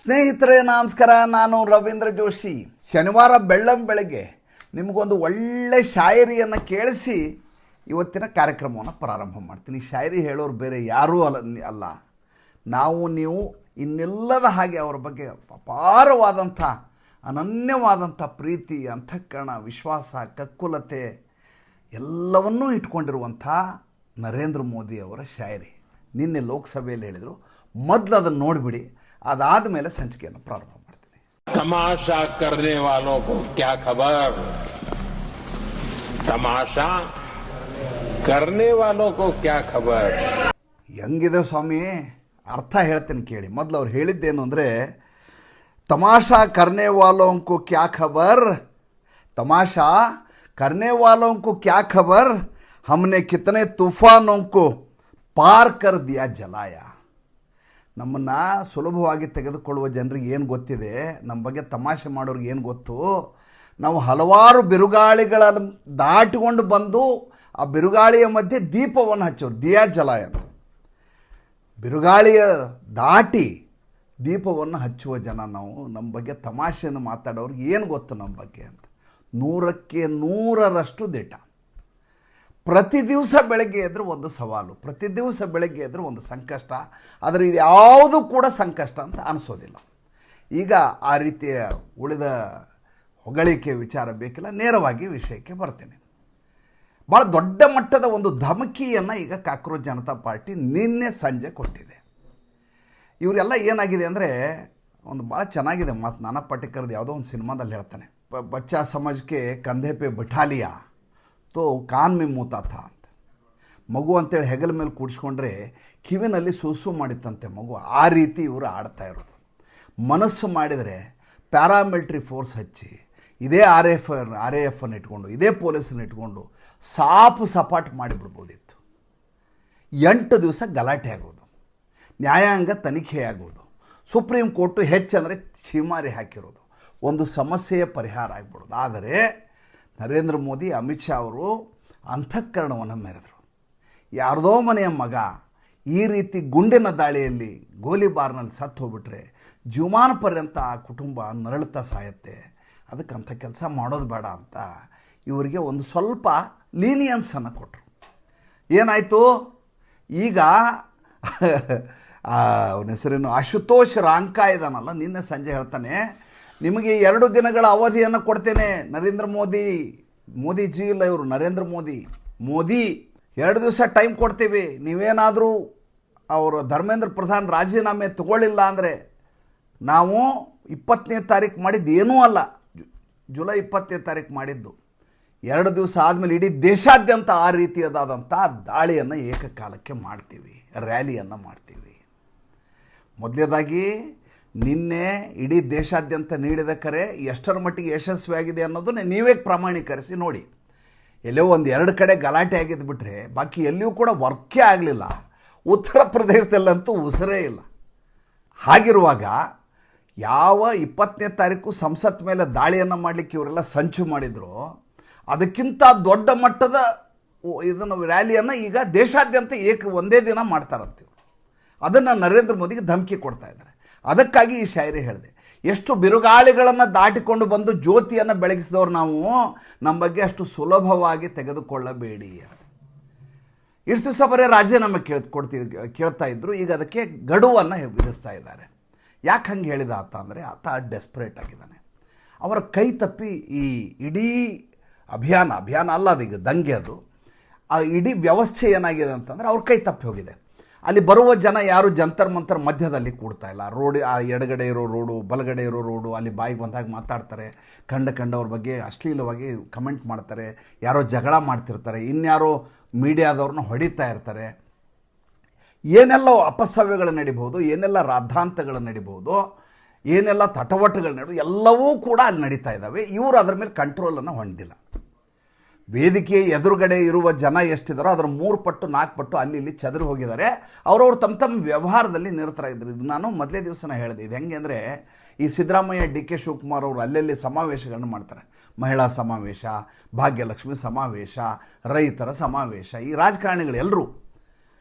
ಸ್ನೇಹಿತರೆ ನಮಸ್ಕಾರ, ನಾನು ರವೀಂದ್ರ ಜೋಶಿ. ಶನಿವಾರ ಬೆಳಗ್ಗೆ ನಿಮಗೊಂದು ಒಳ್ಳೆ ಶಾಯರಿಯನ್ನು ಕೇಳಿಸಿ ಇವತ್ತಿನ ಕಾರ್ಯಕ್ರಮವನ್ನು ಪ್ರಾರಂಭ ಮಾಡ್ತೀನಿ. ಶಾಯರಿ ಹೇಳೋರು ಬೇರೆ ಯಾರೂ ಅಲ್ಲ, ನಾವು ನೀವು. ಇನ್ನೆಲ್ಲದ ಹಾಗೆ ಅವರ ಬಗ್ಗೆ ಅಪಾರವಾದಂಥ ಅನನ್ಯವಾದಂಥ ಪ್ರೀತಿ, ಅಂತಃಕರಣ, ವಿಶ್ವಾಸ, ಕಕ್ಕುಲತೆ ಎಲ್ಲವನ್ನೂ ಇಟ್ಕೊಂಡಿರುವಂಥ ನರೇಂದ್ರ ಮೋದಿ ಅವರ ಶಾಯರಿ ನಿನ್ನೆ ಲೋಕಸಭೆಯಲ್ಲಿ ಹೇಳಿದರು. ಮೊದಲು ಅದನ್ನು ನೋಡಿಬಿಡಿ, ಅದಾದ ಮೇಲೆ ಸಂಚಿಕೆಯನ್ನು ಪ್ರಾರಂಭ ಮಾಡ್ತೀನಿ. ತಮಾಷಾ ಕರ್ನೆ ವಾಲೋ ಕೋ ಕ್ಯಾ ಖಬರ್, ತಮಾಷಾ ಕರ್ನೆ ವಾಲೋ ಕೋ ಕ್ಯಾ ಖಬರ್. ಹೆಂಗಿದೆ ಸ್ವಾಮಿ, ಅರ್ಥ ಹೇಳ್ತೇನೆ ಕೇಳಿ. ಮೊದಲು ಅವ್ರು ಹೇಳಿದ್ದೇನು ಅಂದರೆ, ತಮಾಷಾ ಕರ್ನೆ ವಾಲೋಂಕು ಕ್ಯಾ ಖಬರ್, ತಮಾಷಾ करने वालों को क्या खबर, हमने कितने तूफानों को पार कर दिया जलाया. ನಮ್ಮನ್ನು ಸುಲಭವಾಗಿ ತೆಗೆದುಕೊಳ್ಳುವ ಜನರಿಗೆ ಏನು ಗೊತ್ತಿದೆ, ನಮ್ಮ ಬಗ್ಗೆ ತಮಾಷೆ ಮಾಡೋರಿಗೆ ಏನು ಗೊತ್ತು, ನಾವು ಹಲವಾರು ಬಿರುಗಾಳಿಗಳನ್ನು ದಾಟಿಕೊಂಡು ಬಂದು ಆ ಬಿರುಗಾಳಿಯ ಮಧ್ಯೆ ದೀಪವನ್ನು ಹಚ್ಚೋರು. ದಿಯಾ ಜಲಾಯ, ಬಿರುಗಾಳಿಯ ದಾಟಿ ದೀಪವನ್ನು ಹಚ್ಚುವ ಜನ ನಾವು. ನಮ್ಮ ಬಗ್ಗೆ ತಮಾಷೆಯನ್ನು ಮಾತಾಡೋರಿಗೆ ಏನು ಗೊತ್ತು ನಮ್ಮ ಬಗ್ಗೆ ಅಂತ. 100ಕ್ಕೆ 100ರಷ್ಟು ದಿಟ. ಪ್ರತಿ ದಿವಸ ಬೆಳಗ್ಗೆ ಎದ್ದರೆ ಒಂದು ಸವಾಲು, ಪ್ರತಿ ದಿವಸ ಬೆಳಗ್ಗೆ ಎದ್ದರೆ ಒಂದು ಸಂಕಷ್ಟ. ಆದರೆ ಇದು ಯಾವುದೂ ಕೂಡ ಸಂಕಷ್ಟ ಅಂತ ಅನಿಸೋದಿಲ್ಲ. ಈಗ ಆ ರೀತಿಯ ಉಳಿದ ಹೊಗಳಿಕೆ ವಿಚಾರ ಬೇಕಿಲ್ಲ, ನೇರವಾಗಿ ವಿಷಯಕ್ಕೆ ಬರ್ತೀನಿ. ಭಾಳ ದೊಡ್ಡ ಮಟ್ಟದ ಒಂದು ಧಮಕಿಯನ್ನು ಈಗ ಕಾಕ್ರೋಚ್ ಜನತಾ ಪಾರ್ಟಿ ನಿನ್ನೆ ಸಂಜೆ ಕೊಟ್ಟಿದೆ. ಇವರೆಲ್ಲ ಏನಾಗಿದೆ ಅಂದರೆ, ಒಂದು ಭಾಳ ಚೆನ್ನಾಗಿದೆ ಮಾತು. ನಾನಾ ಪಾಟೇಕರ್ದು ಯಾವುದೋ ಒಂದು ಸಿನಿಮಾದಲ್ಲಿ ಹೇಳ್ತಾನೆ, ಬಚ್ಚಾ ಸಮಾಜಕ್ಕೆ ಕಂಧೆ ಪೇ ಬಿಠಾಲಿಯಾ ತೋ ಕಾನ್ ಮೇ ಮೂತಾ ಥಾ ಅಂತ. ಮಗು ಅಂತೇಳಿ ಹೆಗಲ ಮೇಲೆ ಕೂಡಿಸ್ಕೊಂಡ್ರೆ ಕಿವಿನಲ್ಲಿ ಸೂಸು ಮಾಡಿತ್ತಂತೆ ಮಗು. ಆ ರೀತಿ ಇವರು ಆಡ್ತಾ ಇರೋದು. ಮನಸ್ಸು ಮಾಡಿದರೆ ಪ್ಯಾರಾಮಿಲಿಟ್ರಿ ಫೋರ್ಸ್ ಹಚ್ಚಿ, ಇದೇ ಆರ್ ಎ ಎಫನ್ನು ಇಟ್ಕೊಂಡು, ಇದೇ ಪೊಲೀಸನ್ನು ಇಟ್ಕೊಂಡು ಸಾಪು ಸಪಾಟ್ ಮಾಡಿಬಿಡ್ಬೋದಿತ್ತು. 8 ದಿವಸ ಗಲಾಟೆ ಆಗೋದು, ನ್ಯಾಯಾಂಗ ತನಿಖೆ ಆಗೋದು, ಸುಪ್ರೀಂ ಕೋರ್ಟು ಹೆಚ್ಚಂದರೆ ಛೀಮಾರಿ ಹಾಕಿರೋದು, ಒಂದು ಸಮಸ್ಯೆಯ ಪರಿಹಾರ ಆಗಿಬಿಡೋದು. ಆದರೆ ನರೇಂದ್ರ ಮೋದಿ, ಅಮಿತ್ ಶಾ ಅವರು ಅಂತಃಕರಣವನ್ನು ಮೆರೆದರು. ಯಾರದೋ ಮನೆಯ ಮಗ ಈ ರೀತಿ ಗುಂಡಿನ ದಾಳಿಯಲ್ಲಿ ಗೋಲಿಬಾರ್ನಲ್ಲಿ ಸತ್ತು ಹೋಗ್ಬಿಟ್ರೆ ಜೀವಮಾನ ಪರ್ಯಂತ ಆ ಕುಟುಂಬ ನರಳುತ್ತಾ ಸಾಯುತ್ತೆ. ಅದಕ್ಕಂಥ ಕೆಲಸ ಮಾಡೋದು ಬೇಡ ಅಂತ ಇವರಿಗೆ ಒಂದು ಸ್ವಲ್ಪ ಲೀನಿಯನ್ಸನ್ನು ಕೊಟ್ಟರು. ಏನಾಯಿತು ಈಗ ಅವನ ಹೆಸರೇನು, ಆಶುತೋಷ್ ರಾಂಕಾ ಇದ್ದಾನಲ್ಲ, ನಿನ್ನೆ ಸಂಜೆ ಹೇಳ್ತಾನೆ, ನಿಮಗೆ 2 ದಿನಗಳ ಅವಧಿಯನ್ನು ಕೊಡ್ತೇನೆ ನರೇಂದ್ರ ಮೋದಿಜಿ ಇಲ್ಲ ಇವರು, ನರೇಂದ್ರ ಮೋದಿ 2 ದಿವಸ ಟೈಮ್ ಕೊಡ್ತೀವಿ. ನೀವೇನಾದರೂ ಅವರು ಧರ್ಮೇಂದ್ರ ಪ್ರಧಾನ್ ರಾಜೀನಾಮೆ ತಗೊಳ್ಳಿಲ್ಲ ಅಂದರೆ ನಾವು 20ನೇ ತಾರೀಕು ಮಾಡಿದ್ದು ಏನೂ ಅಲ್ಲ, ಜುಲೈ 20ನೇ ತಾರೀಕು ಮಾಡಿದ್ದು. 2 ದಿವಸ ಆದಮೇಲೆ ಇಡೀ ದೇಶಾದ್ಯಂತ ಆ ರೀತಿಯಾದಂಥ ದಾಳಿಯನ್ನು ಏಕಕಾಲಕ್ಕೆ ಮಾಡ್ತೀವಿ, ರ್ಯಾಲಿಯನ್ನು ಮಾಡ್ತೀವಿ. ಮೊದಲನೇದಾಗಿ ನಿನ್ನೆ ಇಡೀ ದೇಶಾದ್ಯಂತ ನೀಡಿದ ಕರೆ ಎಷ್ಟರ ಮಟ್ಟಿಗೆ ಯಶಸ್ವಿಯಾಗಿದೆ ಅನ್ನೋದನ್ನ ನೀವೇ ಪ್ರಮಾಣೀಕರಿಸಿ ನೋಡಿ. ಎಲ್ಲೋ 1-2 ಕಡೆ ಗಲಾಟೆ ಆಗಿದ್ದು ಬಿಟ್ಟರೆ ಬಾಕಿ ಎಲ್ಲಿಯೂ ಕೂಡ ವರ್ಕೇ ಆಗಲಿಲ್ಲ. ಉತ್ತರ ಪ್ರದೇಶದಲ್ಲಂತೂ ಉಸಿರೇ ಇಲ್ಲ. ಹಾಗಿರುವಾಗ ಯಾವ 20ನೇ ತಾರೀಕು ಸಂಸತ್ ಮೇಲೆ ದಾಳಿಯನ್ನು ಮಾಡಲಿಕ್ಕೆ ಇವರೆಲ್ಲ ಸಂಚು ಮಾಡಿದ್ರು, ಅದಕ್ಕಿಂತ ದೊಡ್ಡ ಮಟ್ಟದ ಇದನ್ನು ರ್ಯಾಲಿಯನ್ನು ಈಗ ದೇಶಾದ್ಯಂತ ಒಂದೇ ದಿನ ಮಾಡ್ತಾರಂತೀವಿ. ಅದನ್ನು ನರೇಂದ್ರ ಮೋದಿಗೆ ಧಮಕಿ ಕೊಡ್ತಾ ಇದ್ದಾರೆ. ಅದಕ್ಕಾಗಿ ಈ ಶಾಯರಿ ಹೇಳಿದೆ, ಎಷ್ಟು ಬಿರುಗಾಳಿಗಳನ್ನು ದಾಟಿಕೊಂಡು ಬಂದು ಜ್ಯೋತಿಯನ್ನು ಬೆಳಗಿಸಿದವರು ನಾವು, ನಮ್ಮ ಬಗ್ಗೆ ಅಷ್ಟು ಸುಲಭವಾಗಿ ತೆಗೆದುಕೊಳ್ಳಬೇಡಿ. ಇಷ್ಟು ದಿವಸ ಬರೀ ರಾಜೀನಾಮೆ ಕೇಳ್ತಾ ಇದ್ರು, ಈಗ ಅದಕ್ಕೆ ಗಡುವನ್ನು ವಿಧಿಸ್ತಾ ಇದ್ದಾರೆ. ಯಾಕೆ ಹಂಗೆ ಹೇಳಿದ ಆತ ಅಂದರೆ, ಆತ ಡೆಸ್ಪರೇಟ್ ಆಗಿದ್ದಾನೆ. ಅವರ ಕೈ ತಪ್ಪಿ ಈ ಇಡೀ ಅಭಿಯಾನ ಅಲ್ಲ ಅದೀಗ ದಂಗೆ, ಅದು ಆ ಇಡೀ ವ್ಯವಸ್ಥೆ ಏನಾಗಿದೆ ಅಂತಂದರೆ ಅವ್ರ ಕೈ ತಪ್ಪಿ ಹೋಗಿದೆ. ಅಲ್ಲಿ ಬರುವ ಜನ ಯಾರು ಜಂತರ್ ಮಂತರ್ ಮಧ್ಯದಲ್ಲಿ ಕೂಡ್ತಾ ಇಲ್ಲ. ರೋಡ್, ಆ ಎಡಗಡೆ ಇರೋ ರೋಡು, ಬಲಗಡೆ ಇರೋ ರೋಡು, ಅಲ್ಲಿ ಬಾಯಿಗೆ ಬಂದಾಗ ಮಾತಾಡ್ತಾರೆ, ಕಂಡವ್ರ ಬಗ್ಗೆ ಅಶ್ಲೀಲವಾಗಿ ಕಮೆಂಟ್ ಮಾಡ್ತಾರೆ, ಯಾರೋ ಜಗಳ ಮಾಡ್ತಿರ್ತಾರೆ, ಇನ್ಯಾರೋ ಮೀಡಿಯಾದವ್ರನ್ನ ಹೊಡಿತಾ ಇರ್ತಾರೆ. ಏನೆಲ್ಲ ಅಪಸವ್ಯಗಳು ನಡಿಬಹುದು, ಏನೆಲ್ಲ ರಾದ್ಧಾಂತಗಳು ನಡಿಬಹುದು, ಏನೆಲ್ಲ ತಟವಟುಗಳು ನಡೀಬೋದು, ಎಲ್ಲವೂ ಕೂಡ ಅಲ್ಲಿ ನಡೀತಾ ಇದ್ದಾವೆ. ಇವರು ಅದರ ಮೇಲೆ ಕಂಟ್ರೋಲನ್ನು ಹೊಂದಿಲ್ಲ. ವೇದಿಕೆ ಎದುರುಗಡೆ ಇರುವ ಜನ ಎಷ್ಟಿದ್ದಾರೋ ಅದರ 3 ಪಟ್ಟು 4 ಪಟ್ಟು ಅಲ್ಲಿ ಇಲ್ಲಿ ಚದುರು ಹೋಗಿದ್ದಾರೆ. ಅವರವರು ತಮ್ಮ ವ್ಯವಹಾರದಲ್ಲಿ ನಿರತರಾಗಿದ್ದರು. ಇದು ನಾನು ಮೊದಲೇ ದಿವಸನ ಹೇಳಿದೆ. ಇದು ಹೆಂಗೆ ಅಂದರೆ, ಈ ಸಿದ್ದರಾಮಯ್ಯ, ಡಿ ಕೆ ಶಿವಕುಮಾರ್ ಅವರು ಅಲ್ಲಲ್ಲಿ ಸಮಾವೇಶಗಳನ್ನು ಮಾಡ್ತಾರೆ. ಮಹಿಳಾ ಸಮಾವೇಶ, ಭಾಗ್ಯಲಕ್ಷ್ಮಿ ಸಮಾವೇಶ, ರೈತರ ಸಮಾವೇಶ, ಈ ರಾಜಕಾರಣಿಗಳು ಎಲ್ಲರೂ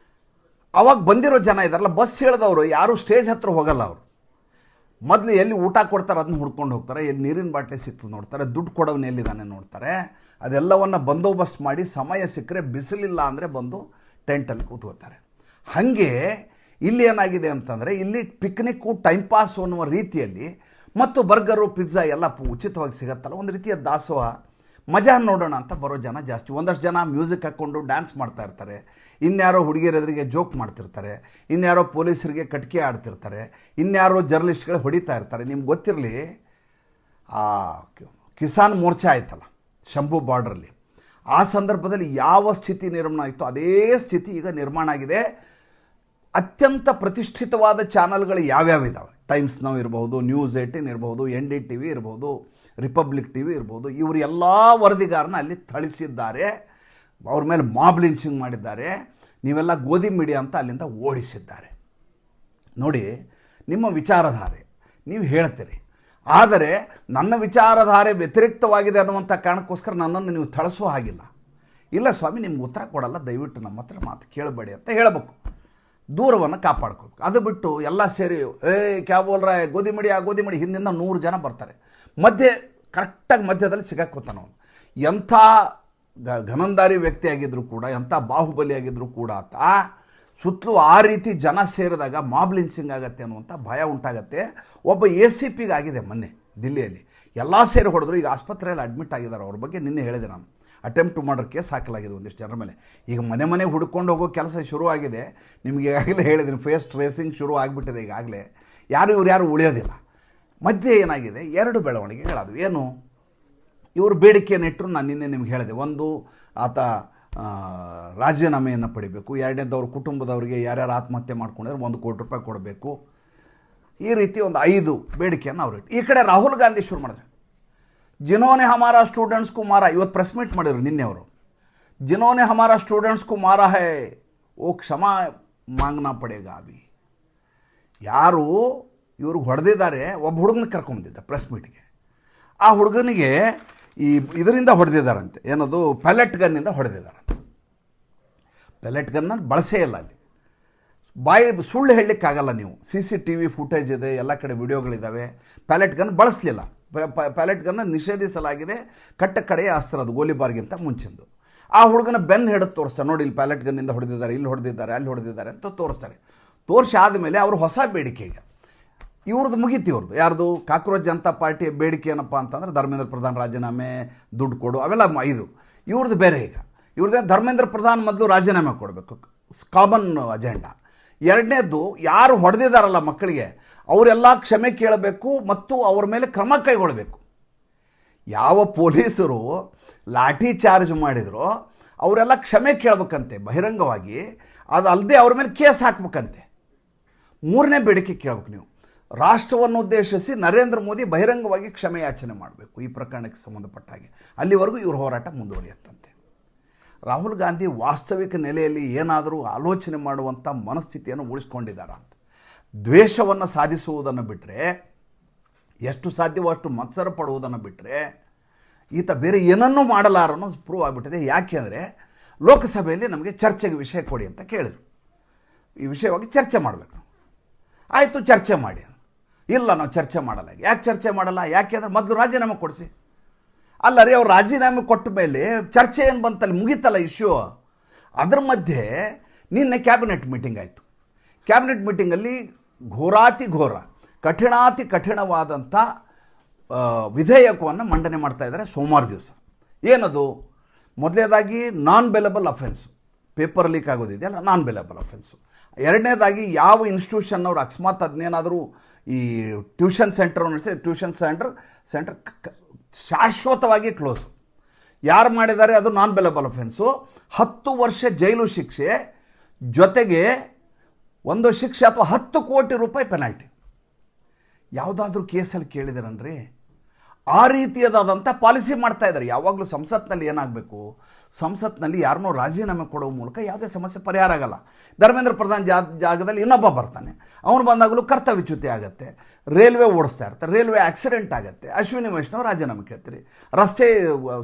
ಅವಾಗ ಬಂದಿರೋ ಜನ ಇದ್ದಾರಲ್ಲ, ಬಸ್ ಇಳಿದವರು ಯಾರು ಸ್ಟೇಜ್ ಹತ್ರ ಹೋಗಲ್ಲ. ಅವರು ಮೊದಲು ಎಲ್ಲಿ ಊಟ ಕೊಡ್ತಾರೆ ಅದನ್ನ ಹುಡ್ಕೊಂಡು ಹೋಗ್ತಾರೆ, ಎಲ್ಲಿ ನೀರಿನ ಬಾಟ್ಲಿ ಸಿಕ್ತು ನೋಡ್ತಾರೆ, ದುಡ್ಡು ಕೊಡೋನು ಎಲ್ಲಿದ್ದಾನೆ ನೋಡ್ತಾರೆ. ಅದೆಲ್ಲವನ್ನು ಬಂದೋಬಸ್ತ್ ಮಾಡಿ ಸಮಯ ಸಿಕ್ಕರೆ ಬಿಸಿಲಿಲ್ಲ ಅಂದರೆ ಬಂದು ಟೆಂಟಲ್ಲಿ ಕೂತ್ಕೋತಾರೆ. ಹಾಗೆ ಇಲ್ಲಿ ಏನಾಗಿದೆ ಅಂತಂದರೆ ಇಲ್ಲಿ ಪಿಕ್ನಿಕ್ಕು ಟೈಮ್ ಪಾಸ್ ಅನ್ನುವ ರೀತಿಯಲ್ಲಿ ಮತ್ತು ಬರ್ಗರು ಪಿಜ್ಜಾ ಎಲ್ಲ ಉಚಿತವಾಗಿ ಸಿಗತ್ತಲ್ಲ, ಒಂದು ರೀತಿಯ ದಾಸೋಹ, ಮಜಾ ನೋಡೋಣ ಅಂತ ಬರೋ ಜನ ಜಾಸ್ತಿ. ಒಂದಷ್ಟು ಜನ ಮ್ಯೂಸಿಕ್ ಹಾಕ್ಕೊಂಡು ಡ್ಯಾನ್ಸ್ ಮಾಡ್ತಾ ಇರ್ತಾರೆ, ಇನ್ಯಾರೋ ಹುಡುಗಿಯರೆದುರಿಗೆ ಜೋಕ್ ಮಾಡ್ತಿರ್ತಾರೆ, ಇನ್ಯಾರೋ ಪೊಲೀಸರಿಗೆ ಕಟ್ಕೆ ಆಡ್ತಿರ್ತಾರೆ, ಇನ್ಯಾರೋ ಜರ್ನಲಿಸ್ಟ್ಗಳು ಹೊಡಿತಾ ಇರ್ತಾರೆ. ನಿಮ್ಗೆ ಗೊತ್ತಿರಲಿ, ಕಿಸಾನ್ ಮೋರ್ಚಾ ಆಯ್ತಲ್ಲ ಶಂಭು ಬಾರ್ಡ್ರಲ್ಲಿ, ಆ ಸಂದರ್ಭದಲ್ಲಿ ಯಾವ ಸ್ಥಿತಿ ನಿರ್ಮಾಣ ಆಯಿತು ಅದೇ ಸ್ಥಿತಿ ಈಗ ನಿರ್ಮಾಣ ಆಗಿದೆ. ಅತ್ಯಂತ ಪ್ರತಿಷ್ಠಿತವಾದ ಚಾನಲ್ಗಳು ಯಾವ್ಯಾವ ಇದ್ದಾವೆ, ಟೈಮ್ಸ್ ನೌ ಇರ್ಬೋದು, ನ್ಯೂಸ್ 18 ಇರ್ಬೋದು, NDTV ಇರ್ಬೋದು, ರಿಪಬ್ಲಿಕ್ TV ಇರ್ಬೋದು, ಇವರು ಎಲ್ಲ ವರದಿಗಾರನ ಅಲ್ಲಿ ಥಳಿಸಿದ್ದಾರೆ, ಅವ್ರ ಮೇಲೆ ಮಾಬ್ ಲಿಂಚಿಂಗ್ ಮಾಡಿದ್ದಾರೆ, ನೀವೆಲ್ಲ ಗೋಧಿ ಮೀಡಿಯಾ ಅಂತ ಅಲ್ಲಿಂದ ಓಡಿಸಿದ್ದಾರೆ. ನೋಡಿ, ನಿಮ್ಮ ವಿಚಾರಧಾರೆ ನೀವು ಹೇಳ್ತೀರಿ, ಆದರೆ ನನ್ನ ವಿಚಾರಧಾರೆ ವ್ಯತಿರಿಕ್ತವಾಗಿದೆ ಅನ್ನುವಂಥ ಕಾರಣಕ್ಕೋಸ್ಕರ ನನ್ನನ್ನು ನೀವು ಥಳಿಸೋ ಹಾಗಿಲ್ಲ. ಇಲ್ಲ ಸ್ವಾಮಿ, ನಿಮ್ಗೆ ಉತ್ತರ ಕೊಡಲ್ಲ, ದಯವಿಟ್ಟು ನಮ್ಮ ಹತ್ರ ಮಾತು ಕೇಳಬೇಡಿ ಅಂತ ಹೇಳಬೇಕು, ದೂರವನ್ನು ಕಾಪಾಡ್ಕೋಬೇಕು. ಅದು ಬಿಟ್ಟು ಎಲ್ಲ ಸೇರಿ ಕ್ಯಾ ಬೋಲ್ ರಾ ಗೋಧಿ ಮಡಿ ಹಿಂದಿಂದ 100 ಜನ ಬರ್ತಾರೆ, ಕರೆಕ್ಟಾಗಿ ಮಧ್ಯದಲ್ಲಿ ಸಿಗಾಕೋತಾನ ಅವನು. ಎಂಥ ಘನಂದಾರಿ ವ್ಯಕ್ತಿಯಾಗಿದ್ದರೂ ಕೂಡ, ಎಂಥ ಬಾಹುಬಲಿಯಾಗಿದ್ದರೂ ಕೂಡ ಆತ ಸುತ್ತಲೂ ಆ ರೀತಿ ಜನ ಸೇರಿದಾಗ ಮಾಬ್ ಲಿಂಚಿಂಗ್ ಆಗುತ್ತೆ ಅನ್ನುವಂಥ ಭಯ ಉಂಟಾಗತ್ತೆ. ಒಬ್ಬ ACP ಆಗಿದೆ ಮೊನ್ನೆ ದಿಲ್ಲಿಯಲ್ಲಿ, ಎಲ್ಲ ಸೇರಿ ಹೊಡೆದ್ರು, ಈಗ ಆಸ್ಪತ್ರೆಯಲ್ಲಿ ಅಡ್ಮಿಟ್ ಆಗಿದ್ದಾರೆ. ಅವ್ರ ಬಗ್ಗೆ ನಿನ್ನೆ ಹೇಳಿದೆ ನಾನು, ಅಟೆಂಪ್ಟ್ ಮರ್ಡರ್ ಕೇಸ್ ಹಾಕಲಾಗಿದೆ ಒಂದಿಷ್ಟು ಜನರ ಮೇಲೆ. ಈಗ ಮನೆ ಹುಡ್ಕೊಂಡು ಹೋಗೋ ಕೆಲಸ ಶುರುವಾಗಿದೆ. ನಿಮಗೆ ಈಗಾಗಲೇ ಹೇಳಿದ್ದೀನಿ, ಫೇಸ್ ಟ್ರೇಸಿಂಗ್ ಶುರು ಆಗಿಬಿಟ್ಟಿದೆ ಈಗಾಗಲೇ. ಯಾರು ಉಳಿಯೋದಿಲ್ಲ. ಮಧ್ಯೆ ಏನಾಗಿದೆ, 2 ಬೆಳವಣಿಗೆಗಳಾದವು. ಏನು, ಇವರು ಬೇಡಿಕೆಯನ್ನು ಇಟ್ಟರು, ನಾನು ನಿನ್ನೆ ನಿಮ್ಗೆ ಹೇಳಿದೆ. ಒಂದು, ಆತ ರಾಜೀನಾಮೆಯನ್ನು ಪಡಿಬೇಕು. 2ನೇದು, ಅವ್ರ ಕುಟುಂಬದವರಿಗೆ ಯಾರ್ಯಾರು ಆತ್ಮಹತ್ಯೆ ಮಾಡ್ಕೊಂಡಿದ್ರೆ 1 ಕೋಟಿ ರೂಪಾಯಿ ಕೊಡಬೇಕು. ಈ ರೀತಿ ಒಂದು 5 ಬೇಡಿಕೆಯನ್ನು ಅವರು ಇಟ್ಟು, ಈ ಕಡೆ ರಾಹುಲ್ ಗಾಂಧಿ ಶುರು ಮಾಡಿದ್ರು. जिन्होंने हमारा स्टूडेंट्स को मारा, ಇವತ್ತು ಪ್ರೆಸ್ ಮೀಟ್ ಮಾಡಿದ್ರು ನಿನ್ನೆ ಅವರು, जिन्होंने हमारा स्टूडेंट्स को मारा है वो क्षमा मांगना पड़ेगा अभी. ಯಾರು ಇವ್ರಿಗೆ ಹೊಡೆದಿದ್ದಾರೆ, ಒಬ್ಬ ಹುಡುಗನ ಕರ್ಕೊಂಬಂದಿದ್ದ ಪ್ರೆಸ್ ಮೀಟ್ಗೆ. ಆ ಹುಡುಗನಿಗೆ ಇದರಿಂದ ಹೊಡೆದಿದ್ದಾರಂತೆ, ಏನದು ಪ್ಯಾಲೆಟ್ ಗನ್ನಿಂದ ಹೊಡೆದಿದ್ದಾರಂತೆ. ಪ್ಯಾಲೆಟ್ ಗನ್ನ ಬಳಸೇ ಇಲ್ಲ ಅಲ್ಲಿ. ಸುಳ್ಳು ಹೇಳಲಿಕ್ಕಾಗಲ್ಲ ನೀವು. CCTV ಫುಟೇಜ್ ಇದೆ, ಎಲ್ಲ ಕಡೆ ವಿಡಿಯೋಗಳಿದ್ದಾವೆ. ಪ್ಯಾಲೆಟ್ ಗನ್ ಬಳಸಲಿಲ್ಲ. ಪ್ಯಾಲೆಟ್ ಗನ್ನ ನಿಷೇಧಿಸಲಾಗಿದೆ. ಕಡೆಯ ಅಸ್ತ್ರ ಅದು, ಗೋಲಿಬಾರ್ಗಿಂತ ಮುಂಚಿಂದು. ಆ ಹುಡುಗನ ಬೆನ್ನು ಹಿಡಿದು ತೋರಿಸ್ತಾರೆ, ನೋಡಿ ಇಲ್ಲಿ ಪ್ಯಾಲೆಟ್ ಗನ್ನಿಂದ ಹೊಡೆದಿದ್ದಾರೆ, ಇಲ್ಲಿ ಹೊಡೆದಿದ್ದಾರೆ, ಅಲ್ಲಿ ಹೊಡೆದಿದ್ದಾರೆ ಅಂತ ತೋರಿಸ್ತಾರೆ. ತೋರಿಸಿ ಆದಮೇಲೆ ಅವರು ಹೊಸ ಬೇಡಿಕೆ, ಈಗ ಇವ್ರದ್ದು ಮುಗೀತಿ. ಇವ್ರದ್ದು ಯಾರ್ದು, ಕಾಕ್ರೋಚ್ ಜನತಾ ಪಾರ್ಟಿಯ ಬೇಡಿಕೆ ಏನಪ್ಪ ಅಂತಂದ್ರೆ ಧರ್ಮೇಂದ್ರ ಪ್ರಧಾನ್ ರಾಜೀನಾಮೆ, ದುಡ್ಡು ಕೊಡು, ಅವೆಲ್ಲ 5. ಇವ್ರದ್ದು ಬೇರೆ. ಈಗ ಇವ್ರದ್ದೇ ಧರ್ಮೇಂದ್ರ ಪ್ರಧಾನ್ ಮೊದಲು ರಾಜೀನಾಮೆ ಕೊಡಬೇಕು, ಕಾಮನ್ ಅಜೆಂಡಾ. 2ನೇದು, ಯಾರು ಹೊಡೆದಿದ್ದಾರಲ್ಲ ಮಕ್ಕಳಿಗೆ ಅವರೆಲ್ಲ ಕ್ಷಮೆ ಕೇಳಬೇಕು ಮತ್ತು ಅವ್ರ ಮೇಲೆ ಕ್ರಮ ಕೈಗೊಳ್ಳಬೇಕು. ಯಾವ ಪೊಲೀಸರು ಲಾಠಿ ಚಾರ್ಜ್ ಮಾಡಿದ್ರೋ ಅವರೆಲ್ಲ ಕ್ಷಮೆ ಕೇಳಬೇಕಂತೆ ಬಹಿರಂಗವಾಗಿ. ಅದು ಅಲ್ಲದೆ ಅವ್ರ ಮೇಲೆ ಕೇಸ್ ಹಾಕ್ಬೇಕಂತೆ. 3ನೇ ಬೇಡಿಕೆ ಕೇಳಬೇಕು ನೀವು, ರಾಷ್ಟ್ರವನ್ನು ಉದ್ದೇಶಿಸಿ ನರೇಂದ್ರ ಮೋದಿ ಬಹಿರಂಗವಾಗಿ ಕ್ಷಮೆ ಯಾಚನೆ ಮಾಡಬೇಕು ಈ ಪ್ರಕರಣಕ್ಕೆ ಸಂಬಂಧಪಟ್ಟ ಹಾಗೆ. ಅಲ್ಲಿವರೆಗೂ ಇವ್ರ ಹೋರಾಟ ಮುಂದುವರಿಯುತ್ತಂತೆ. ರಾಹುಲ್ ಗಾಂಧಿ ವಾಸ್ತವಿಕ ನೆಲೆಯಲ್ಲಿ ಏನಾದರೂ ಆಲೋಚನೆ ಮಾಡುವಂಥ ಮನಸ್ಥಿತಿಯನ್ನು ಉಳಿಸ್ಕೊಂಡಿದ್ದಾರೆ ಅಂತ. ದ್ವೇಷವನ್ನು ಸಾಧಿಸುವುದನ್ನು ಬಿಟ್ಟರೆ, ಎಷ್ಟು ಸಾಧ್ಯವೋ ಅಷ್ಟು ಮತ್ಸರ ಪಡುವುದನ್ನು ಬಿಟ್ಟರೆ ಈತ ಬೇರೆ ಏನನ್ನೂ ಮಾಡಲಾರನೋ ಪ್ರೂವ್ ಆಗಿಬಿಟ್ಟಿದೆ. ಯಾಕೆ ಅಂದರೆ ಲೋಕಸಭೆಯಲ್ಲಿ ನಮಗೆ ಚರ್ಚೆಗೆ ವಿಷಯ ಕೊಡಿ ಅಂತ ಕೇಳಿದರು. ಈ ವಿಷಯವಾಗಿ ಚರ್ಚೆ ಮಾಡಬೇಕು. ಆಯಿತು, ಚರ್ಚೆ ಮಾಡಿ. ಇಲ್ಲ, ನಾವು ಚರ್ಚೆ ಮಾಡಲ್ಲ. ಯಾಕೆ ಚರ್ಚೆ ಮಾಡಲ್ಲ? ಯಾಕೆ ಅಂದರೆ ಮೊದಲು ರಾಜೀನಾಮೆ ಕೊಡಿಸಿ. ಅಲ್ಲ ರೀ, ಅವ್ರು ರಾಜೀನಾಮೆ ಕೊಟ್ಟ ಮೇಲೆ ಚರ್ಚೆ ಏನು ಬಂತಲ್ಲಿ, ಮುಗೀತಲ್ಲ ಇಶ್ಯೂ. ಅದರ ಮಧ್ಯೆ ನಿನ್ನೆ ಕ್ಯಾಬಿನೆಟ್ ಮೀಟಿಂಗ್ ಆಯಿತು. ಕ್ಯಾಬಿನೆಟ್ ಮೀಟಿಂಗಲ್ಲಿ ಘೋರ ಕಠಿಣವಾದಂಥ ವಿಧೇಯಕವನ್ನು ಮಂಡನೆ ಮಾಡ್ತಾ ಇದ್ದಾರೆ ಸೋಮವಾರ ದಿವಸ. ಏನದು? ಮೊದಲನೇದಾಗಿ non bailable offence, paper leak ಆಗೋದಿದೆಯಲ್ಲ, ನಾನ್ ಬೇಲಬಲ್ ಅಫೆನ್ಸು. 2ನೇದಾಗಿ ಯಾವ ಇನ್ಸ್ಟಿಟ್ಯೂಷನ್ನವ್ರು ಅಕಸ್ಮಾತ್ ಅದನ್ನೇನಾದರೂ ಈ ಟ್ಯೂಷನ್ ಸೆಂಟರ್ ಶಾಶ್ವತವಾಗಿ ಕ್ಲೋಸು ಯಾರು ಮಾಡಿದ್ದಾರೆ ಅದು ನಾನ್ ಬೇಲಬಲ್ ಅಫೆನ್ಸು. 10 ವರ್ಷ ಜೈಲು ಶಿಕ್ಷೆ ಜೊತೆಗೆ ಒಂದು ಶಿಕ್ಷೆ ಅಥವಾ 10 ಕೋಟಿ ರೂಪಾಯಿ ಪೆನಾಲ್ಟಿ. ಯಾವುದಾದ್ರೂ ಕೇಸಲ್ಲಿ ಕೇಳಿದಾರನ್ರಿ? ಆ ರೀತಿಯಾದಂಥ ಪಾಲಿಸಿ ಮಾಡ್ತಾ ಇದ್ದಾರೆ. ಯಾವಾಗಲೂ ಸಂಸತ್ನಲ್ಲಿ ಏನಾಗಬೇಕು, ಸಂಸತ್ನಲ್ಲಿ ಯಾರನ್ನೋ ರಾಜೀನಾಮೆ ಕೊಡೋ ಮೂಲಕ ಯಾವುದೇ ಸಮಸ್ಯೆ ಪರಿಹಾರ ಆಗಲ್ಲ. ಧರ್ಮೇಂದ್ರ ಪ್ರಧಾನ್ ಜಾಗದಲ್ಲಿ ಇನ್ನೊಬ್ಬ ಬರ್ತಾನೆ, ಅವನು ಬಂದಾಗಲೂ ಕರ್ತವ್ಯಚ್ಯುತಿ ಆಗುತ್ತೆ. ರೈಲ್ವೆ ಓಡಿಸ್ತಾ ಇರ್ತಾರೆ, ರೈಲ್ವೆ ಆಕ್ಸಿಡೆಂಟ್ ಆಗುತ್ತೆ, ಅಶ್ವಿನಿ ವೈಷ್ಣವ್ ರಾಜೀನಾಮೆ ಕೇಳ್ತೀರಿ. ರಸ್ತೆ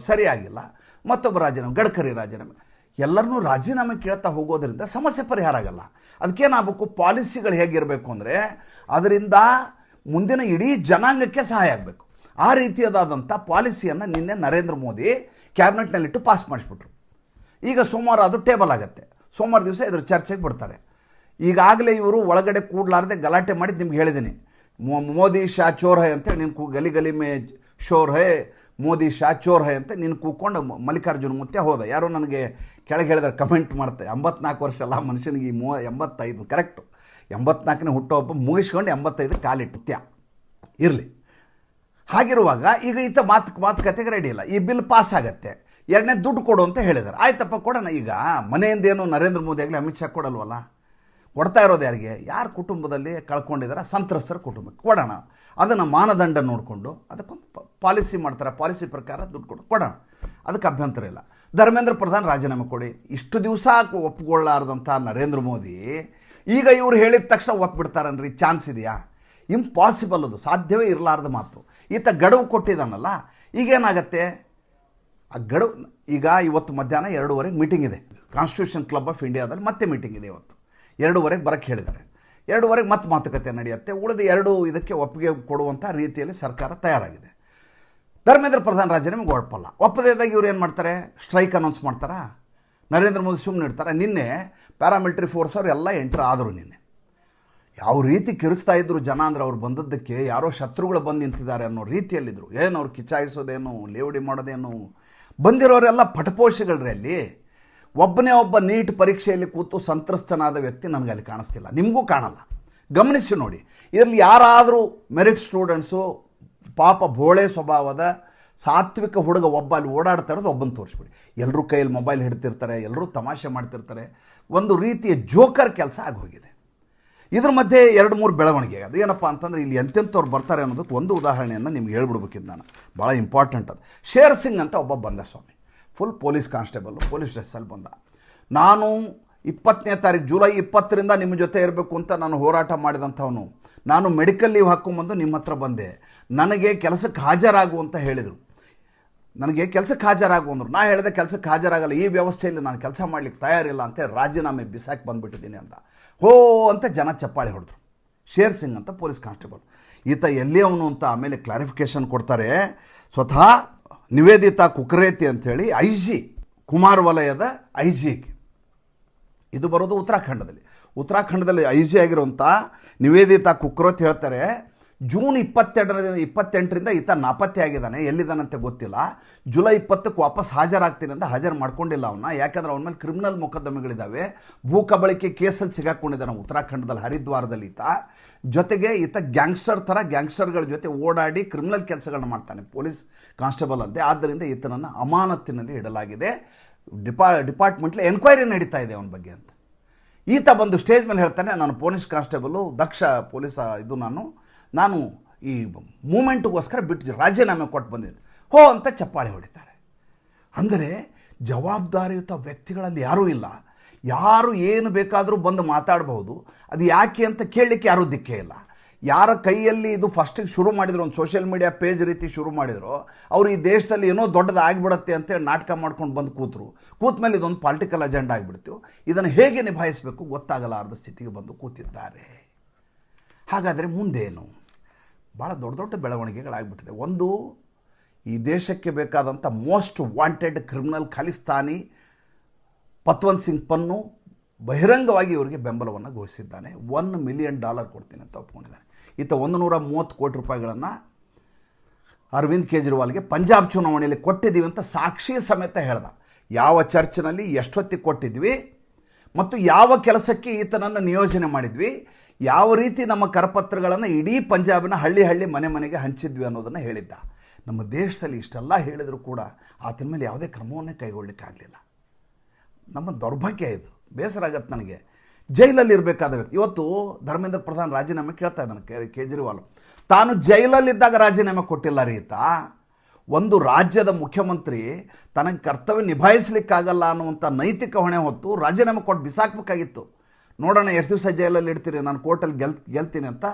ಸರಿಯಾಗಿಲ್ಲ, ಮತ್ತೊಬ್ಬ ರಾಜೀನಾಮೆ, ಗಡ್ಕರಿ ರಾಜೀನಾಮೆ. ಎಲ್ಲರನ್ನೂ ರಾಜೀನಾಮೆ ಕೇಳ್ತಾ ಹೋಗೋದ್ರಿಂದ ಸಮಸ್ಯೆ ಪರಿಹಾರ ಆಗಲ್ಲ. ಅದಕ್ಕೇನಾಗಬೇಕು, ಪಾಲಿಸಿಗಳು ಹೇಗಿರಬೇಕು ಅಂದರೆ ಅದರಿಂದ ಮುಂದಿನ ಇಡೀ ಜನಾಂಗಕ್ಕೆ ಸಹಾಯ ಆಗಬೇಕು. ಆ ರೀತಿಯಾದಂಥ ಪಾಲಿಸಿಯನ್ನು ನಿನ್ನೆ ನರೇಂದ್ರ ಮೋದಿ ಕ್ಯಾಬಿನೆಟ್ನಲ್ಲಿಟ್ಟು ಪಾಸ್ ಮಾಡಿಸ್ಬಿಟ್ರು. ಈಗ ಸೋಮವಾರ ಅದು ಟೇಬಲ್ ಆಗುತ್ತೆ. ಸೋಮವಾರ ದಿವಸ ಇದ್ರ ಚರ್ಚೆಗೆ ಬಿಡ್ತಾರೆ. ಈಗಾಗಲೇ ಇವರು ಒಳಗಡೆ ಕೂಡಲಾರದೆ ಗಲಾಟೆ ಮಾಡಿ ನಿಮ್ಗೆ ಹೇಳಿದ್ದೀನಿ, ಮೋದಿ ಶಾ ಚೋರ್ ಹೈ ಅಂತೇಳಿ ನೀನು ಗಲಿ ಗಲಿ ಮೇ ಶೋರ್ ಹೈ, ಮೋದಿ ಶಾ ಚೋರ್ ಹೈ ಅಂತ ನೀನು ಕೂತ್ಕೊಂಡು ಮಲ್ಲಿಕಾರ್ಜುನ ಮುತ್ಯ ಹೋದ. ಯಾರೋ ನನಗೆ ಕೆಳಗೆ ಹೇಳಿದ್ರೆ ಕಮೆಂಟ್ ಮಾಡ್ತೆ, 84 ವರ್ಷ ಅಲ್ಲ ಮನುಷ್ಯನಿಗೆ 85 ಕರೆಕ್ಟು, 84ನೇ ಹುಟ್ಟುಹಬ್ಬ ಮುಗಿಸ್ಕೊಂಡು 85 ಕಾಲಿಟ್ಟು ಇರಲಿ. ಹಾಗಿರುವಾಗ ಈಗ ಈತ ಮಾತುಕತೆಗೆ ರೆಡಿ ಇಲ್ಲ. ಈ ಬಿಲ್ ಪಾಸ್ ಆಗತ್ತೆ, ಎರಡನೇ ದುಡ್ಡು ಕೊಡು ಅಂತ ಹೇಳಿದ್ದಾರೆ. ಆಯ್ತಪ್ಪ ಕೊಡೋಣ. ಈಗ ಮನೆಯಿಂದೇನು ನರೇಂದ್ರ ಮೋದಿ ಆಗಲಿ ಅಮಿತ್ ಶಾ ಕೊಡಲ್ವಲ್ಲ, ಕೊಡ್ತಾ ಇರೋದು ಯಾರಿಗೆ? ಯಾರು ಕುಟುಂಬದಲ್ಲಿ ಕಳ್ಕೊಂಡಿದ್ದಾರೆ, ಸಂತ್ರಸ್ತರ ಕುಟುಂಬಕ್ಕೆ ಕೊಡೋಣ. ಅದನ್ನು ಮಾನದಂಡ ನೋಡಿಕೊಂಡು ಅದಕ್ಕೊಂದು ಪಾಲಿಸಿ ಮಾಡ್ತಾರೆ, ಪಾಲಿಸಿ ಪ್ರಕಾರ ದುಡ್ಡು ಕೊಡೋಣ, ಅದಕ್ಕೆ ಅಭ್ಯಂತರ ಇಲ್ಲ. ಧರ್ಮೇಂದ್ರ ಪ್ರಧಾನ್ ರಾಜೀನಾಮೆ ಕೊಡಿ. ಇಷ್ಟು ದಿವಸ ಒಪ್ಪಿಕೊಳ್ಳಾರ್ದಂಥ ನರೇಂದ್ರ ಮೋದಿ ಈಗ ಇವ್ರು ಹೇಳಿದ ತಕ್ಷಣ ಒಪ್ಪಿಬಿಡ್ತಾರನ್ರಿ? ಚಾನ್ಸ್ ಇದೆಯಾ? ಇಂಪಾಸಿಬಲ್, ಅದು ಸಾಧ್ಯವೇ ಇರಲಾರ್ದ ಮಾತು. ಈತ ಗಡುವು ಕೊಟ್ಟಿದ್ದಾನಲ್ಲ, ಈಗೇನಾಗತ್ತೆ ಆ ಗಡುವು? ಈಗ ಇವತ್ತು ಮಧ್ಯಾಹ್ನ 2:30 ಮೀಟಿಂಗ್ ಇದೆ ಕಾನ್ಸ್ಟಿಟ್ಯೂಷನ್ ಕ್ಲಬ್ ಆಫ್ ಇಂಡಿಯಾದಲ್ಲಿ, ಮತ್ತೆ ಮೀಟಿಂಗ್ ಇದೆ ಇವತ್ತು. 2:30 ಬರೋಕ್ಕೆ ಹೇಳಿದ್ದಾರೆ. 2:30 ಮತ್ತೆ ಮಾತುಕತೆ ನಡೆಯುತ್ತೆ. ಉಳಿದ 2 ಇದಕ್ಕೆ ಒಪ್ಪಿಗೆ ಕೊಡುವಂಥ ರೀತಿಯಲ್ಲಿ ಸರ್ಕಾರ ತಯಾರಾಗಿದೆ. ಧರ್ಮೇಂದ್ರ ಪ್ರಧಾನ್ ರಾಜೀನಾಮೆಗೆ ಒಪ್ಪದೇದಾಗ ಇವ್ರು ಏನು ಮಾಡ್ತಾರೆ? ಸ್ಟ್ರೈಕ್ ಅನೌನ್ಸ್ ಮಾಡ್ತಾರಾ? ನರೇಂದ್ರ ಮೋದಿ ಸುಮ್ಮನೆ ಇರ್ತಾರೆ? ನಿನ್ನೆ ಪ್ಯಾರಾಮಿಲಿಟರಿ ಫೋರ್ಸ್ ಅವರು ಎಲ್ಲ ಎಂಟ್ರ್ ಆದರು. ನಿನ್ನೆ ಯಾವ ರೀತಿ ಕಿರಿಸ್ತಾ ಇದ್ರು ಜನ ಅಂದರೆ, ಅವ್ರು ಬಂದದ್ದಕ್ಕೆ ಯಾರೋ ಶತ್ರುಗಳು ಬಂದು ನಿಂತಿದ್ದಾರೆ ಅನ್ನೋ ರೀತಿಯಲ್ಲಿದ್ದರು. ಏನು ಅವ್ರು ಕಿಚಾಯಿಸೋದೇನು, ಲೇವಡಿ ಮಾಡೋದೇನು, ಬಂದಿರೋರೆಲ್ಲ ಪಟಪೋಷಿಗಳ್ರಿ. ಅಲ್ಲಿ ಒಬ್ಬನೇ ಒಬ್ಬ ನೀಟ್ ಪರೀಕ್ಷೆಯಲ್ಲಿ ಕೂತು ಸಂತ್ರಸ್ತನಾದ ವ್ಯಕ್ತಿ ನನಗೆ ಅಲ್ಲಿ ಕಾಣಿಸ್ತಿಲ್ಲ, ನಿಮಗೂ ಕಾಣಲ್ಲ. ಗಮನಿಸಿ ನೋಡಿ. ಇದರಲ್ಲಿ ಯಾರಾದರೂ ಮೆರಿಟ್ ಸ್ಟೂಡೆಂಟ್ಸು, ಪಾಪ ಬೋಳೆ ಸ್ವಭಾವದ ಸಾತ್ವಿಕ ಹುಡುಗ ಒಬ್ಬ ಅಲ್ಲಿ ಓಡಾಡ್ತಾ ಇರೋದು ಒಬ್ಬನ ತೋರಿಸ್ಬಿಡಿ. ಎಲ್ಲರೂ ಕೈಯಲ್ಲಿ ಮೊಬೈಲ್ ಹಿಡ್ತಿರ್ತಾರೆ, ಎಲ್ಲರೂ ತಮಾಷೆ ಮಾಡ್ತಿರ್ತಾರೆ. ಒಂದು ರೀತಿಯ ಜೋಕರ್ ಕೆಲಸ ಆಗೋಗಿದೆ. ಇದ್ರ ಮಧ್ಯೆ 2-3 ಬೆಳವಣಿಗೆ. ಅದು ಏನಪ್ಪ ಅಂತಂದರೆ, ಇಲ್ಲಿ ಎಂತೆಂಥವ್ರು ಬರ್ತಾರೆ ಅನ್ನೋದಕ್ಕೆ ಒಂದು ಉದಾಹರಣೆಯನ್ನು ನಿಮ್ಗೆ ಹೇಳ್ಬಿಡ್ಬೇಕಿದ್ದು ನಾನು, ಭಾಳ ಇಂಪಾರ್ಟೆಂಟ್ ಅದು. ಶೇರ್ ಸಿಂಗ್ ಅಂತ ಒಬ್ಬ ಬಂದ ಸ್ವಾಮಿ, ಫುಲ್ ಪೊಲೀಸ್ ಕಾನ್ಸ್ಟೇಬಲ್ಲು, ಪೊಲೀಸ್ ಡ್ರೆಸ್ಸಲ್ಲಿ ಬಂದ. ನಾನು 20ನೇ ತಾರೀಕು ಜುಲೈ 20ರಿಂದ ನಿಮ್ಮ ಜೊತೆ ಇರಬೇಕು ಅಂತ ನಾನು ಹೋರಾಟ ಮಾಡಿದಂಥವನು. ನಾನು ಮೆಡಿಕಲ್ ಲೀವ್ ಹಾಕ್ಕೊಂಬಂದು ನಿಮ್ಮ ಹತ್ರ ಬಂದೆ. ನನಗೆ ಕೆಲಸಕ್ಕೆ ಹಾಜರಾಗು ಅಂತ ಹೇಳಿದರು. ನನಗೆ ಕೆಲಸಕ್ಕೆ ಹಾಜರಾಗು ಅಂದರು. ನಾ ಹೇಳಿದೆ ಕೆಲಸಕ್ಕೆ ಹಾಜರಾಗಲ್ಲ, ಈ ವ್ಯವಸ್ಥೆಯಲ್ಲಿ ನಾನು ಕೆಲಸ ಮಾಡಲಿಕ್ಕೆ ತಯಾರಿಲ್ಲ ಅಂತ ರಾಜೀನಾಮೆ ಬಿಸಾಕಿ ಬಂದುಬಿಟ್ಟಿದ್ದೀನಿ ಅಂತ. ಹೋ ಅಂತ ಜನ ಚಪ್ಪಾಳೆ ಹೊಡೆದ್ರು. ಶೇರ್ ಸಿಂಗ್ ಅಂತ ಪೊಲೀಸ್ ಕಾನ್ಸ್ಟೇಬಲ್. ಈತ ಎಲ್ಲಿ ಅವನು ಅಂತ ಆಮೇಲೆ ಕ್ಲಾರಿಫಿಕೇಷನ್ ಕೊಡ್ತಾರೆ. ಸ್ವತಃ ನಿವೇದಿತಾ ಕುಕ್ರೇತಿ ಅಂಥೇಳಿ IG, ಕುಮಾರ್ ವಲಯದ IG. ಇದು ಬರೋದು ಉತ್ತರಾಖಂಡದಲ್ಲಿ IG ಆಗಿರುವಂಥ ನಿವೇದಿತಾ ಕುಕ್ರೇತಿ ಹೇಳ್ತಾರೆ, ಜೂನ್ 28ರಿಂದ ಈತ ನಾಪತ್ತೆ ಆಗಿದ್ದಾನೆ, ಎಲ್ಲಿದ್ದಾನಂತೆ ಗೊತ್ತಿಲ್ಲ. ಜುಲೈ 20ಕ್ಕೆ ವಾಪಸ್ ಹಾಜರಾಗ್ತೀನಿ ಅಂತ ಹಾಜರು ಮಾಡ್ಕೊಂಡಿಲ್ಲ ಅವನ್ನ. ಯಾಕಂದರೆ ಅವನ ಮೇಲೆ ಕ್ರಿಮಿನಲ್ ಮೊಕದ್ದಮೆಗಳಿದ್ದಾವೆ. ಭೂ ಕಬಳಿಕೆ ಕೇಸಲ್ಲಿ ಸಿಗಾಕೊಂಡಿದ್ದಾನೆ ಉತ್ತರಾಖಂಡದಲ್ಲಿ, ಹರಿದ್ವಾರದಲ್ಲಿ ಈತ. ಜೊತೆಗೆ ಈತ ಗ್ಯಾಂಗ್ಸ್ಟರ್ಗಳ ಜೊತೆ ಓಡಾಡಿ ಕ್ರಿಮಿನಲ್ ಕೆಲಸಗಳನ್ನ ಮಾಡ್ತಾನೆ, ಪೊಲೀಸ್ ಕಾನ್ಸ್ಟೇಬಲ್ ಅಂತೆ. ಆದ್ದರಿಂದ ಈತನನ್ನು ಅಮಾನತಿನಲ್ಲಿ ಇಡಲಾಗಿದೆ. ಡಿಪಾರ್ಟ್ಮೆಂಟ್ಲಿ ಎನ್ಕ್ವೈರಿ ನಡೀತಾ ಇದೆ ಅವನ ಬಗ್ಗೆ ಅಂತ. ಈತ ಬಂದು ಸ್ಟೇಜ್ ಮೇಲೆ ಹೇಳ್ತಾನೆ, ನಾನು ಪೊಲೀಸ್ ಕಾನ್ಸ್ಟೇಬಲು, ದಕ್ಷ ಪೊಲೀಸ, ಇದು ನಾನು ಈ ಮೂಮೆಂಟ್ಗೋಸ್ಕರ ಬಿಟ್ಟು ರಾಜೀನಾಮೆ ಕೊಟ್ಟು ಬಂದಿದ್ದೆ. ಹೋ ಅಂತ ಚಪ್ಪಾಳೆ ಹೊಡಿತಾರೆ. ಅಂದರೆ ಜವಾಬ್ದಾರಿಯುತ ವ್ಯಕ್ತಿಗಳಲ್ಲಿ ಯಾರೂ ಇಲ್ಲ. ಯಾರು ಏನು ಬೇಕಾದರೂ ಬಂದು ಮಾತಾಡಬಹುದು. ಅದು ಯಾಕೆ ಅಂತ ಕೇಳಲಿಕ್ಕೆ ಯಾರೂ ದಿಕ್ಕೇ ಇಲ್ಲ. ಯಾರ ಕೈಯಲ್ಲಿ ಇದು ಫಸ್ಟಿಗೆ ಶುರು ಮಾಡಿದ್ರು, ಒಂದು ಸೋಷಿಯಲ್ ಮೀಡಿಯಾ ಪೇಜ್ ರೀತಿ ಶುರು ಮಾಡಿದ್ರು, ಅವರು ಈ ದೇಶದಲ್ಲಿ ಏನೋ ದೊಡ್ಡದು ಆಗಿಬಿಡುತ್ತೆ ಅಂತೇಳಿ ನಾಟಕ ಮಾಡ್ಕೊಂಡು ಬಂದು ಕೂತ ಮೇಲೆ ಇದೊಂದು ಪಾಲಿಟಿಕಲ್ ಅಜೆಂಡಾ ಆಗಿಬಿಡ್ತು. ಇದನ್ನು ಹೇಗೆ ನಿಭಾಯಿಸಬೇಕು ಗೊತ್ತಾಗಲಾರದ ಸ್ಥಿತಿಗೆ ಬಂದು ಕೂತಿದ್ದಾರೆ. ಹಾಗಾದರೆ ಮುಂದೇನು? ಭಾಳ ದೊಡ್ಡ ಬೆಳವಣಿಗೆಗಳಾಗ್ಬಿಟ್ಟಿದೆ. ಒಂದು, ಈ ದೇಶಕ್ಕೆ ಬೇಕಾದಂಥ most wanted criminal Khalistani Patwant Singh Pannu ಬಹಿರಂಗವಾಗಿ ಇವರಿಗೆ ಬೆಂಬಲವನ್ನು ಘೋಷಿಸಿದ್ದಾನೆ. $1 ಮಿಲಿಯನ್ ಕೊಡ್ತೀನಿ ಅಂತ ಒಪ್ಕೊಂಡಿದ್ದಾನೆ. ಈತ 130 ಕೋಟಿ ರೂಪಾಯಿಗಳನ್ನು ಅರವಿಂದ್ ಕೇಜ್ರಿವಾಲ್ಗೆ ಪಂಜಾಬ್ ಚುನಾವಣೆಯಲ್ಲಿ ಕೊಟ್ಟಿದ್ದೀವಿ ಅಂತ ಸಾಕ್ಷಿ ಸಮೇತ ಹೇಳ್ದ. ಯಾವ ಚರ್ಚ್ನಲ್ಲಿ ಎಷ್ಟೊತ್ತಿಗೆ ಕೊಟ್ಟಿದ್ವಿ ಮತ್ತು ಯಾವ ಕೆಲಸಕ್ಕೆ ಈತನನ್ನು ನಿಯೋಜನೆ ಮಾಡಿದ್ವಿ, ಯಾವ ರೀತಿ ನಮ್ಮ ಕರಪತ್ರಗಳನ್ನು ಇಡೀ ಪಂಜಾಬಿನ ಹಳ್ಳಿ ಮನೆಗೆ ಹಂಚಿದ್ವಿ ಅನ್ನೋದನ್ನು ಹೇಳಿದ್ದ. ನಮ್ಮ ದೇಶದಲ್ಲಿ ಇಷ್ಟೆಲ್ಲ ಹೇಳಿದರೂ ಕೂಡ ಆತನ ಮೇಲೆ ಯಾವುದೇ ಕ್ರಮವನ್ನೇ ಕೈಗೊಳ್ಳಲಿಕ್ಕಾಗಲಿಲ್ಲ. ನಮ್ಮ ದೌರ್ಭಾಗ್ಯ ಇದು. ಬೇಸರ ಆಗತ್ತೆ ನನಗೆ. ಜೈಲಲ್ಲಿ ಇರಬೇಕಾದ ವ್ಯಕ್ತಿ ಇವತ್ತು ಧರ್ಮೇಂದ್ರ ಪ್ರಧಾನ್ ರಾಜೀನಾಮೆ ಕೇಳ್ತಾ ಇದ್ದಾನೆ ಕೇಜ್ರಿವಾಲ್. ತಾನು ಜೈಲಲ್ಲಿದ್ದಾಗ ರಾಜೀನಾಮೆ ಕೊಟ್ಟಿಲ್ಲ ರೀತ. ಒಂದು ರಾಜ್ಯದ ಮುಖ್ಯಮಂತ್ರಿ ತನಗೆ ಕರ್ತವ್ಯ ನಿಭಾಯಿಸಲಿಕ್ಕಾಗಲ್ಲ ಅನ್ನುವಂಥ ನೈತಿಕ ಹೊಣೆ ಹೊತ್ತು ರಾಜೀನಾಮೆ ಕೊಟ್ಟು ಬಿಸಾಕಬೇಕಾಗಿತ್ತು. ನೋಡೋಣ ಎಷ್ಟು ದಿವಸ ಜೈಲಲ್ಲಿ ಇಡ್ತೀರಿ, ನಾನು ಕೋರ್ಟಲ್ಲಿ ಗೆಲ್ತೀನಿ ಅಂತ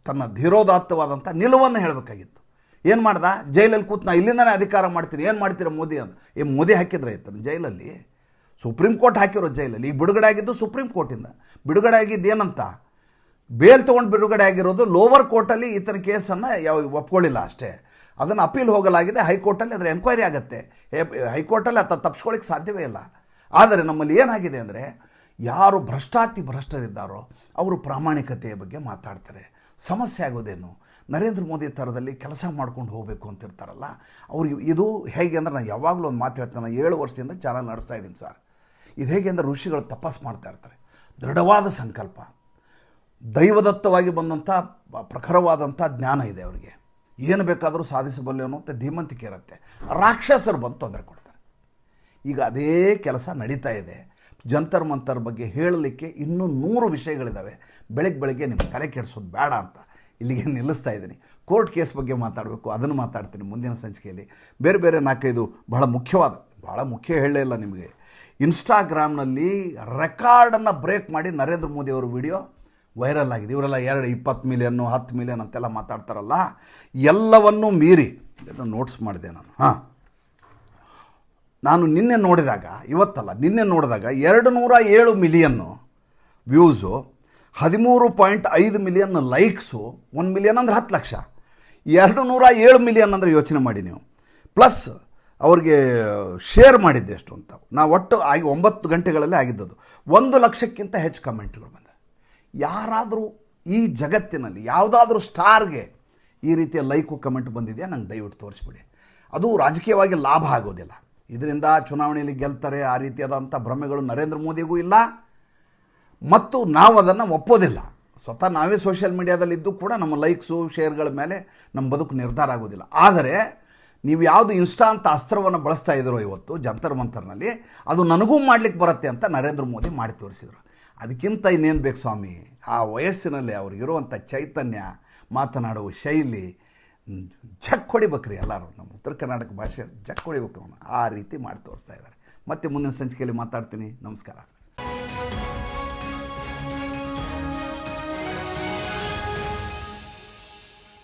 ತನ್ನ ಧೀರೋದಾತ್ತವಾದಂಥ ನಿಲುವನ್ನು ಹೇಳಬೇಕಾಗಿತ್ತು. ಏನು ಮಾಡ್ದ? ಜೈಲಲ್ಲಿ ಕೂತು ನಾ ಇಲ್ಲಿಂದನೇ ಅಧಿಕಾರ ಮಾಡ್ತೀನಿ, ಏನು ಮಾಡ್ತೀರ ಮೋದಿ ಅಂತ. ಮೋದಿ ಹಾಕಿದ್ರೆ ಇತ್ತು ಜೈಲಲ್ಲಿ, ಸುಪ್ರೀಂ ಕೋರ್ಟ್ ಹಾಕಿರೋ ಜೈಲಲ್ಲಿ. ಈಗ ಬಿಡುಗಡೆ ಆಗಿದ್ದು ಸುಪ್ರೀಂ ಕೋರ್ಟಿಂದ. ಬಿಡುಗಡೆ ಆಗಿದ್ದು ಏನಂತ? ಬೇಲ್ ತೊಗೊಂಡು ಬಿಡುಗಡೆ ಆಗಿರೋದು ಲೋವರ್ ಕೋರ್ಟಲ್ಲಿ ಈತನ ಕೇಸನ್ನು ಒಪ್ಕೊಳ್ಳಿಲ್ಲ ಅಷ್ಟೇ. ಅದನ್ನು ಅಪೀಲ್ ಹೋಗಲಾಗಿದೆ, ಹೈಕೋರ್ಟಲ್ಲಿ ಅದರ ಎನ್ಕ್ವೈರಿ ಆಗುತ್ತೆ. ಹೈಕೋರ್ಟಲ್ಲಿ ಆತ ತಪ್ಪಿಸ್ಕೊಳ್ಳಿಕ್ಕೆ ಸಾಧ್ಯವೇ ಇಲ್ಲ. ಆದರೆ ನಮ್ಮಲ್ಲಿ ಏನಾಗಿದೆ ಅಂದರೆ, ಯಾರು ಭ್ರಷ್ಟರಿದ್ದಾರೋ ಅವರು ಪ್ರಾಮಾಣಿಕತೆಯ ಬಗ್ಗೆ ಮಾತಾಡ್ತಾರೆ. ಸಮಸ್ಯೆ ಆಗೋದೇನು, ನರೇಂದ್ರ ಮೋದಿ ಥರದಲ್ಲಿ ಕೆಲಸ ಮಾಡ್ಕೊಂಡು ಹೋಗಬೇಕು ಅಂತಿರ್ತಾರಲ್ಲ ಅವ್ರಿಗೆ ಇದು ಹೇಗೆ ಅಂದರೆ, ನಾನು ಯಾವಾಗಲೂ ಒಂದು ಮಾತು ಹೇಳ್ತೇನೆ. ನಾನು 7 ವರ್ಷದಿಂದ ಚಾನಲ್ ನಡೆಸ್ತಾ ಇದ್ದೀನಿ ಸರ್. ಇದು ಹೇಗೆ ಅಂದರೆ, ಋಷಿಗಳು ತಪಸ್ಸು ಮಾಡ್ತಾ ಇರ್ತಾರೆ. ದೃಢವಾದ ಸಂಕಲ್ಪ, ದೈವದತ್ತವಾಗಿ ಬಂದಂಥ ಪ್ರಖರವಾದಂಥ ಜ್ಞಾನ ಇದೆ ಅವರಿಗೆ. ಏನು ಬೇಕಾದರೂ ಸಾಧಿಸಬಲ್ಲೆ ಅನ್ನೋಂಥ ಧೀಮಂತಿಕೆ ಇರುತ್ತೆ. ರಾಕ್ಷಸರು ಬಂದು ತೊಂದರೆ ಕೊಡ್ತಾರೆ. ಈಗ ಅದೇ ಕೆಲಸ ನಡೀತಾ ಇದೆ. ಜಂತರ್ ಮಂತರ್ ಬಗ್ಗೆ ಹೇಳಲಿಕ್ಕೆ ಇನ್ನೂ 100 ವಿಷಯಗಳಿದ್ದಾವೆ. ಬೆಳಗ್ಗೆ ನಿಮ್ಮ ತಲೆ ಕೆಡಿಸೋದು ಬೇಡ ಅಂತ ಇಲ್ಲಿಗೆ ನಿಲ್ಲಿಸ್ತಾ ಇದ್ದೀನಿ. ಕೋರ್ಟ್ ಕೇಸ್ ಬಗ್ಗೆ ಮಾತಾಡಬೇಕು, ಅದನ್ನು ಮಾತಾಡ್ತೀನಿ ಮುಂದಿನ ಸಂಚಿಕೆಯಲ್ಲಿ. ಬೇರೆ 4-5 ಭಾಳ ಮುಖ್ಯ ಹೇಳಲೇ ಇಲ್ಲ ನಿಮಗೆ. ಇನ್ಸ್ಟಾಗ್ರಾಮ್ನಲ್ಲಿ ರೆಕಾರ್ಡನ್ನು ಬ್ರೇಕ್ ಮಾಡಿ ನರೇಂದ್ರ ಮೋದಿಯವರು ವಿಡಿಯೋ ವೈರಲ್ ಆಗಿದೆ. ಇವರೆಲ್ಲ 20 ಮಿಲಿಯನ್ 10 ಮಿಲಿಯನ್ ಅಂತೆಲ್ಲ ಮಾತಾಡ್ತಾರಲ್ಲ, ಎಲ್ಲವನ್ನೂ ಮೀರಿ ಇದನ್ನು ನೋಟ್ಸ್ ಮಾಡಿದೆ ನಾನು ನಿನ್ನೆ ನೋಡಿದಾಗ, ಇವತ್ತಲ್ಲ ನಿನ್ನೆ ನೋಡಿದಾಗ 207 ಮಿಲಿಯನ್ನು ವ್ಯೂಸು, 13.5 ಮಿಲಿಯನ್ ಲೈಕ್ಸು, 1 ಮಿಲಿಯನ್ ಅಂದರೆ 10 ಲಕ್ಷ, 207 ಮಿಲಿಯನ್ ಅಂದರೆ ಯೋಚನೆ ಮಾಡಿ ನೀವು. ಪ್ಲಸ್ ಅವ್ರಿಗೆ ಶೇರ್ ಮಾಡಿದ್ದೆ ಎಷ್ಟು ಅಂತ. ನಾವು ಒಟ್ಟು 9 ಗಂಟೆಗಳಲ್ಲಿ ಆಗಿದ್ದದು. 1 ಲಕ್ಷಕ್ಕಿಂತ ಹೆಚ್ಚು ಕಮೆಂಟ್ಗಳು ಬಂದ. ಯಾರಾದರೂ ಈ ಜಗತ್ತಿನಲ್ಲಿ ಯಾವುದಾದ್ರೂ ಸ್ಟಾರ್ಗೆ ಈ ರೀತಿಯ ಲೈಕು ಕಮೆಂಟ್ ಬಂದಿದೆಯಾ ನಂಗೆ ದಯವಿಟ್ಟು ತೋರಿಸ್ಬಿಡಿ. ಅದು ರಾಜಕೀಯವಾಗಿ ಲಾಭ ಆಗೋದಿಲ್ಲ. ಇದರಿಂದ ಚುನಾವಣೆಯಲ್ಲಿ ಗೆಲ್ತಾರೆ ಆ ರೀತಿಯಾದಂಥ ಭ್ರಮೆಗಳು ನರೇಂದ್ರ ಮೋದಿಗೂ ಇಲ್ಲ, ಮತ್ತು ನಾವು ಅದನ್ನು ಒಪ್ಪೋದಿಲ್ಲ. ಸ್ವತಃ ನಾವೇ ಸೋಷಿಯಲ್ ಮೀಡಿಯಾದಲ್ಲಿದ್ದು ಕೂಡ ನಮ್ಮ ಲೈಕ್ಸು ಶೇರ್ಗಳ ಮೇಲೆ ನಮ್ಮ ಬದುಕು ನಿರ್ಧಾರ ಆಗೋದಿಲ್ಲ. ಆದರೆ ನೀವು ಯಾವುದು ಇನ್ಸ್ಟಾ ಅಂತ ಅಸ್ತ್ರವನ್ನು ಬಳಸ್ತಾ ಇದ್ದೀರೋ ಇವತ್ತು ಜಂತರ್ ಮಂತರ್ನಲ್ಲಿ, ಅದು ನನಗೂ ಮಾಡಲಿಕ್ಕೆ ಬರುತ್ತೆ ಅಂತ ನರೇಂದ್ರ ಮೋದಿ ಮಾಡಿ ತೋರಿಸಿದರು. ಅದಕ್ಕಿಂತ ಇನ್ನೇನು ಬೇಕು ಸ್ವಾಮಿ? ಆ ವಯಸ್ಸಿನಲ್ಲಿ ಅವ್ರಿಗಿರುವಂಥ ಚೈತನ್ಯ, ಮಾತನಾಡುವ ಶೈಲಿ, ಜಕ್ ಹೊಡಿಬೇಕ್ರಿ ಎಲ್ಲರೂ. ನಮ್ಮ ಉತ್ತರ ಕರ್ನಾಟಕ ಭಾಷೆ ಜಕ್ ಹೊಡಿಬೇಕು ಅವನು. ಆ ರೀತಿ ಮಾಡಿ ತೋರಿಸ್ತಾ ಇದ್ದಾರೆ. ಮತ್ತೆ ಮುಂದಿನ ಸಂಚಿಕೆಯಲ್ಲಿ ಮಾತಾಡ್ತೀನಿ. ನಮಸ್ಕಾರ.